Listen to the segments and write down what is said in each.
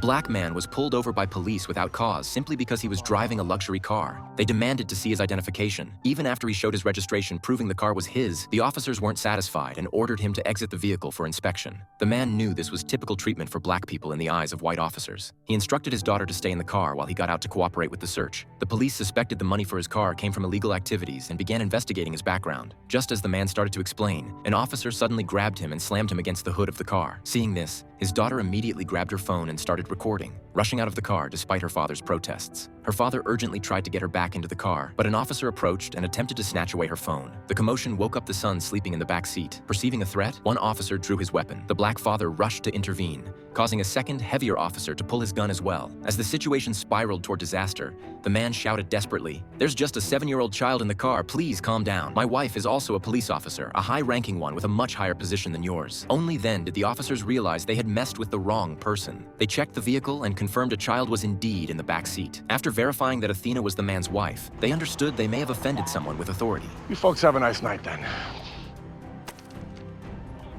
black man was pulled over by police without cause simply because he was driving a luxury car. They demanded to see his identification. Even after he showed his registration proving the car was his, the officers weren't satisfied and ordered him to exit the vehicle for inspection. The man knew this was typical treatment for black people in the eyes of white officers. He instructed his daughter to stay in the car while he got out to cooperate with the search. The police suspected the money for his car came from illegal activities and began investigating his background. Just as the man started to explain, an officer suddenly grabbed him and slammed him against the hood of the car. Seeing this, his daughter immediately grabbed her phone and started recording, rushing out of the car despite her father's protests. Her father urgently tried to get her back into the car, but an officer approached and attempted to snatch away her phone. The commotion woke up the son sleeping in the back seat. Perceiving a threat, one officer drew his weapon. The black father rushed to intervene, causing a second, heavier officer to pull his gun as well. As the situation spiraled toward disaster, the man shouted desperately, "There's just a 7-year-old child in the car, please calm down. My wife is also a police officer, a high-ranking one with a much higher position than yours." Only then did the officers realize they had messed with the wrong person. They checked the vehicle and confirmed a child was indeed in the back seat. After verifying that Athena was the man's wife, they understood they may have offended someone with authority. You folks have a nice night then.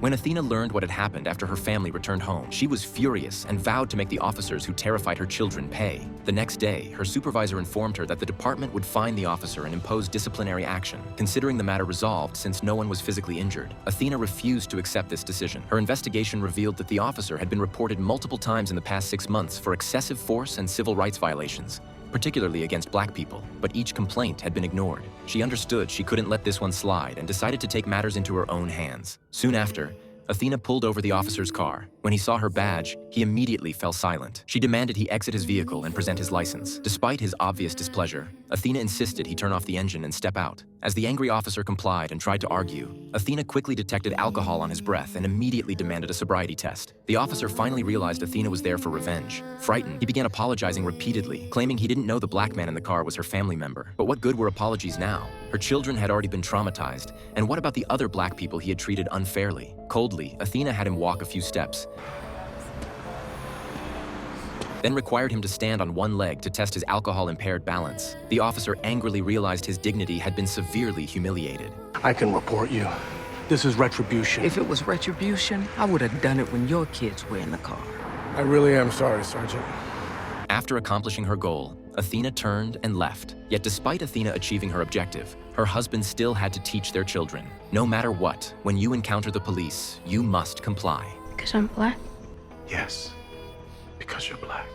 When Athena learned what had happened after her family returned home, she was furious and vowed to make the officers who terrified her children pay. The next day, her supervisor informed her that the department would fine the officer and impose disciplinary action, considering the matter resolved since no one was physically injured. Athena refused to accept this decision. Her investigation revealed that the officer had been reported multiple times in the past 6 months for excessive force and civil rights violations, particularly against black people, but each complaint had been ignored. She understood she couldn't let this one slide and decided to take matters into her own hands. Soon after, Athena pulled over the officer's car. When he saw her badge, he immediately fell silent. She demanded he exit his vehicle and present his license. Despite his obvious displeasure, Athena insisted he turn off the engine and step out. As the angry officer complied and tried to argue, Athena quickly detected alcohol on his breath and immediately demanded a sobriety test. The officer finally realized Athena was there for revenge. Frightened, he began apologizing repeatedly, claiming he didn't know the black man in the car was her family member. But what good were apologies now? Her children had already been traumatized, and what about the other black people he had treated unfairly? Coldly, Athena had him walk a few steps, then required him to stand on one leg to test his alcohol-impaired balance. The officer angrily realized his dignity had been severely humiliated. I can report you. This is retribution. If it was retribution, I would have done it when your kids were in the car. I really am sorry, Sergeant. After accomplishing her goal, Athena turned and left. Yet despite Athena achieving her objective, her husband still had to teach their children. No matter what, when you encounter the police, you must comply. Because I'm black? Yes, because you're black.